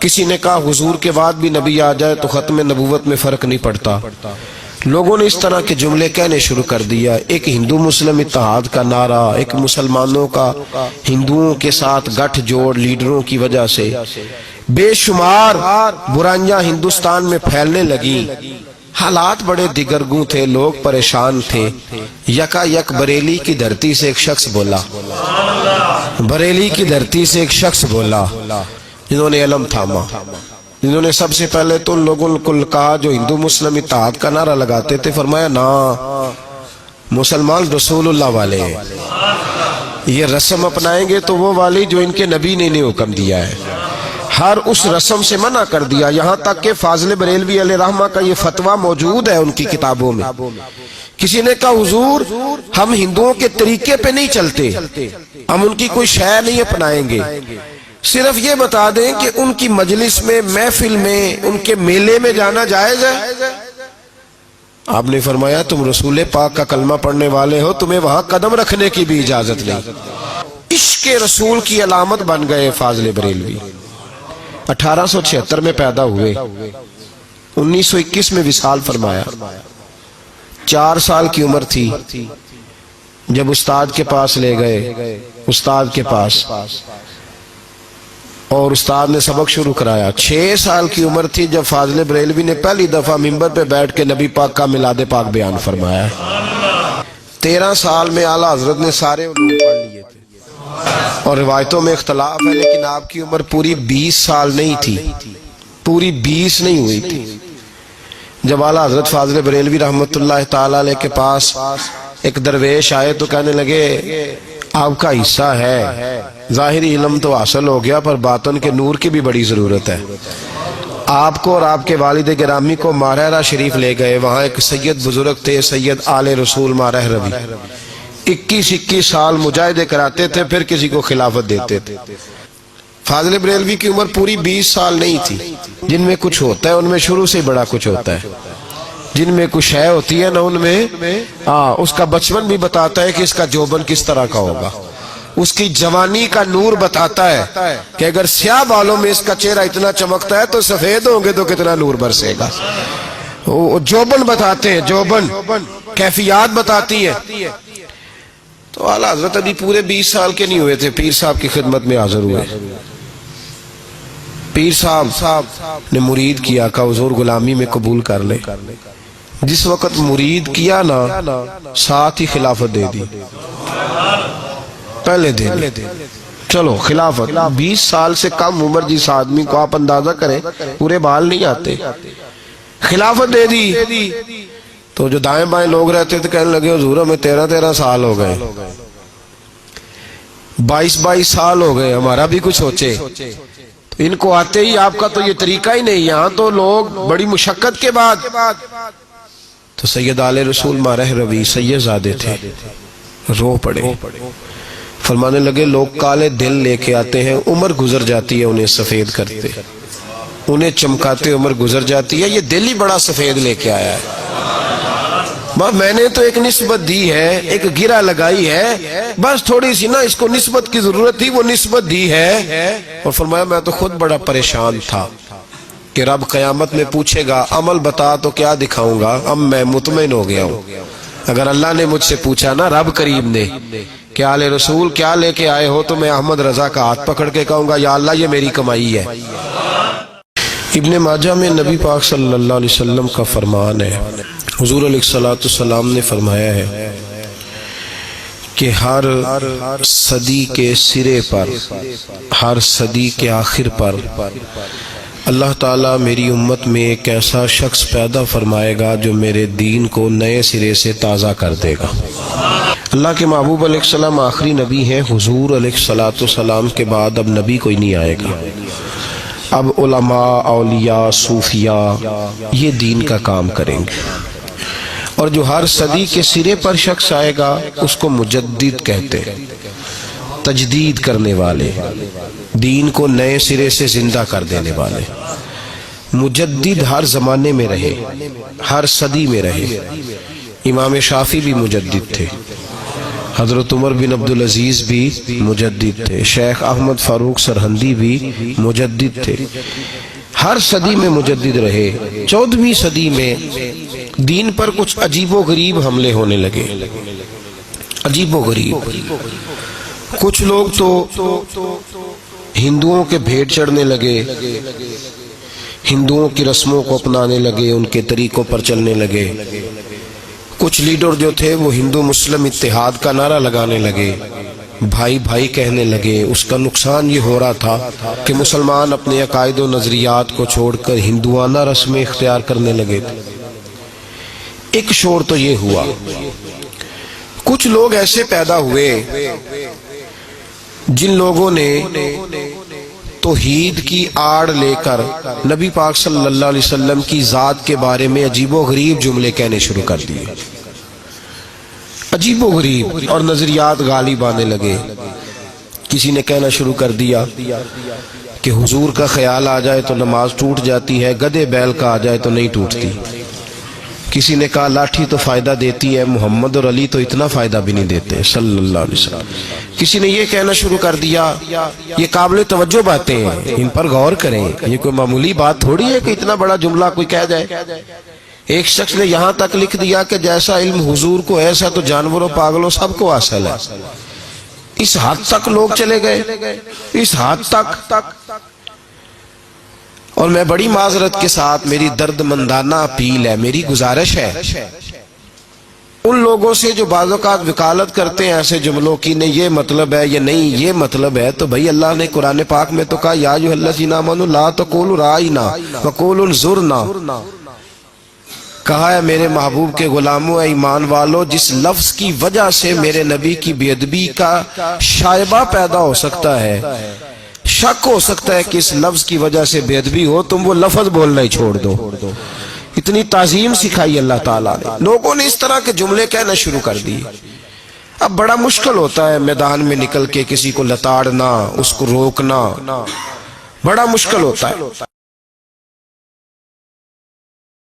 کسی نے کہا حضور کے بعد بھی نبی آ جائے تو ختم نبوت میں فرق نہیں پڑتا۔ لوگوں نے اس طرح کے جملے کہنے شروع کر دیا۔ ایک ہندو مسلم اتحاد کا نعرہ، ایک مسلمانوں کا ہندوؤں کے ساتھ گٹھ جوڑ لیڈروں کی وجہ سے بے شمار برائیاں ہندوستان میں پھیلنے لگیں۔ حالات بڑے دیگرگوں تھے، لوگ پریشان تھے۔ یکا یک بریلی کی دھرتی سے ایک شخص بولا، بریلی کی دھرتی سے ایک شخص بولا جنہوں نے علم تھاما، جنہوں نے سب سے پہلے تو ان لوگوں کو کہا جو ہندو مسلم اتحاد کا نعرہ لگاتے تھے، فرمایا نا، مسلمان رسول اللہ والے ہیں، یہ رسم اپنائیں گے تو وہ والی جو ان کے نبی نے انہیں حکم دیا ہے۔ ہر اس رسم سے منع کر دیا، یہاں تک کہ فاضل بریلوی علیہ رحمہ کا یہ فتویٰ موجود ہے ان کی کتابوں میں۔ کسی نے کہا حضور ہم ہندوؤں کے طریقے پہ نہیں چلتے، ہم ان کی کوئی شے نہیں اپنائیں گے، صرف یہ بتا دیں کہ ان کی مجلس میں، محفل میں، ان کے میلے میں جانا جائز ہے۔ آپ نے فرمایا تم رسول پاک کا کلمہ پڑھنے والے ہو، تمہیں وہاں قدم رکھنے کی بھی اجازت نہیں۔ عشق رسول کی علامت بن گئے فاضل بریلوی۔ 1876 میں پیدا ہوئے، 1921 میں وصال فرمایا۔ 4 سال کی عمر تھی جب استاد کے پاس لے گئے، استاد کے پاس، اور استاد نے سبق شروع کرایا۔ 6 سال کی عمر تھی جب فاضل بریلوی نے پہلی دفعہ ممبر پہ بیٹھ کے نبی پاک کا میلاد پاک بیان فرمایا۔ 13 سال میں اعلیٰ حضرت نے سارے علوم پڑھ لیے تھے، اور روایتوں میں اختلاف ہے، لیکن آپ کی عمر پوری 20 سال نہیں تھی، پوری 20 نہیں ہوئی تھی جب اعلیٰ حضرت فاضل بریلوی رحمۃ اللہ تعالی علیہ کے پاس ایک درویش آئے تو کہنے لگے آپ کا حصہ ہے، ظاہری علم تو حاصل ہو گیا پر باطن کے نور کی بھی بڑی ضرورت ہے۔ آپ کو اور آپ کے والد گرامی کو مارہرہ شریف لے گئے، وہاں ایک سید بزرگ تھے، سید آل رسول مارہ روی، 21 سال مجاہدے کراتے تھے، پھر کسی کو خلافت دیتے تھے۔ فاضل بریلوی کی عمر پوری 20 سال نہیں تھی۔ جن میں کچھ ہوتا ہے ان میں شروع سے بڑا کچھ ہوتا ہے، جن میں کچھ ہے ہوتی ہے نا ان میں اس کا بچپن بھی بتاتا ہے کہ اس کا جوبن کس طرح کا ہوگا، اس کی جوانی کا نور بتاتا ہے کہ اگر سیاہ بالوں میں اس کا چہرہ اتنا چمکتا ہے تو سفید ہوں گے تو کتنا نور برسے گا۔ جوبن بتاتے ہیں، جوبن کیفیات بتاتی ہے۔ تو اعلیٰ حضرت ابھی پورے 20 سال کے نہیں ہوئے تھے، پیر صاحب کی خدمت میں حاضر ہوئے۔ پیر صاحب نے مرید کیا، کہا حضور غلامی میں قبول کر لے۔ جس وقت مرید کیا نا، ساتھ ہی خلافت دے دی، پہلے دے دی، چلو خلافت۔ 20 سال سے کم عمر جس آدمی کو آپ اندازہ کریں پورے بال نہیں آتے، خلافت دے دی۔ تو جو دائیں بائیں لوگ رہتے تھے کہنے لگے حضور ہمیں 13 سال ہو گئے، 22 سال ہو گئے، ہمارا بھی کچھ سوچے۔ ان کو آتے ہی آپ کا تو یہ طریقہ ہی نہیں، یہاں تو لوگ بڑی مشقت کے بعد۔ تو سید آل رسول مارہ روی سید زادے تھے، رو پڑے، فرمانے لگے لوگ کالے دل لے کے آتے ہیں، عمر گزر جاتی ہے انہیں سفید کرتے، انہیں چمکاتے عمر گزر جاتی ہے، یہ دل ہی بڑا سفید لے کے آیا ہے۔ میں نے تو ایک نسبت دی ہے، ایک گرہ لگائی ہے، بس تھوڑی سی نا اس کو نسبت کی ضرورت تھی، وہ نسبت دی ہے۔ اور فرمایا میں تو خود بڑا پریشان تھا کہ رب قیامت میں پوچھے گا عمل بتا تو کیا دکھاؤں گا، اب میں مطمئن ہو گیا ہوں۔ اگر اللہ نے مجھ سے پوچھا نا، رب کریم نے کہ آل رسول کیا لے کے آئے ہو، تو میں احمد رضا کا ہاتھ پکڑ کے کہوں گا یا اللہ یہ میری کمائی ہے۔ ابن ماجہ میں نبی پاک صلی اللہ علیہ وسلم کا فرمان ہے، حضور علیہ السلام نے فرمایا ہے کہ ہر صدی کے سرے پر، ہر صدی کے آخر پر اللہ تعالیٰ میری امت میں ایک ایسا شخص پیدا فرمائے گا جو میرے دین کو نئے سرے سے تازہ کر دے گا۔ اللہ کے محبوب علیہ السلام آخری نبی ہیں، حضور علیہ السلام کے بعد اب نبی کوئی نہیں آئے گا۔ اب علماء، اولیاء، صوفیاء یہ دین کا کام کریں گے، اور جو ہر صدی کے سرے پر شخص آئے گا اس کو مجدد کہتے ہیں، تجدید کرنے والے، دین کو نئے سرے سے زندہ کر دینے والے۔ مجدد ہر زمانے میں رہے، ہر صدی میں رہے۔ امام شافعی بھی مجدد تھے، حضرت عمر بن عبدالعزیز بھی مجدد تھے، شیخ احمد فاروق سرہندی بھی مجدد تھے، ہر صدی میں مجدد رہے۔ 14ویں صدی میں دین پر کچھ عجیب و غریب حملے ہونے لگے، عجیب و غریب۔ کچھ لوگ تو ہندوؤں کے بھیٹ چڑھنے لگے، ہندوؤں کی رسموں کو اپنانے لگے، ان کے طریقوں پر چلنے لگے۔ کچھ لیڈر جو تھے وہ ہندو مسلم اتحاد کا نعرہ لگانے لگے، بھائی بھائی کہنے لگے۔ اس کا نقصان یہ ہو رہا تھا کہ مسلمان اپنے عقائد و نظریات کو چھوڑ کر ہندوانہ رسمیں اختیار کرنے لگے تھے۔ ایک شور تو یہ ہوا۔ کچھ لوگ ایسے پیدا ہوئے جن لوگوں نے توحید کی آڑ لے کر نبی پاک صلی اللہ علیہ وسلم کی ذات کے بارے میں عجیب و غریب جملے کہنے شروع کر دیے، عجیب و غریب، اور نظریات غالب آنے لگے۔ کسی نے کہنا شروع کر دیا کہ حضور کا خیال آ جائے تو نماز ٹوٹ جاتی ہے، گدھے بیل کا آ جائے تو نہیں ٹوٹتی۔ کسی نے کہا لاٹھی تو فائدہ دیتی ہے، محمد اور علی تو اتنا فائدہ بھی نہیں دیتے صلی اللہ علیہ وسلم۔ کسی نے یہ کہنا شروع کر دیا یہ قابل توجہ باتیں ہیں، ان پر غور کریں، یہ کوئی معمولی بات تھوڑی ہے کہ اتنا بڑا جملہ کوئی کہہ جائے۔ ایک شخص نے یہاں تک لکھ دیا کہ جیسا علم حضور کو ایسا تو جانوروں پاگلوں سب کو حاصل ہے۔ اس حد تک لوگ چلے گئے، اس حد تک۔ اور میں بڑی معذرت کے ساتھ، میری درد مندانہ اپیل ہے، میری گزارش ہے ان لوگوں سے جو بعض اوقات وکالت کرتے ہیں ایسے جملوں کی، نہیں یہ مطلب ہے یا نہیں یہ مطلب ہے، تو بھائی اللہ نے قرآن پاک میں تو کہا یا ایھا الذین آمنوا لا تقولوا رائنا وقولوا انظرنا، کہا ہے میرے محبوب کے غلاموں، اے ایمان والو، جس لفظ کی وجہ سے میرے نبی کی بے ادبی کا شائبہ پیدا ہو سکتا ہے، شک ہو سکتا ہے کہ اس لفظ کی وجہ سے بے ادبی ہو، تم وہ لفظ بولنا ہی چھوڑ دو۔ اتنی تعظیم سکھائی اللہ تعالیٰ نے، لوگوں نے اس طرح کے جملے کہنا شروع کر دی۔ اب بڑا مشکل ہوتا ہے میدان میں نکل کے کسی کو لتاڑنا، اس کو روکنا، بڑا مشکل ہوتا ہے۔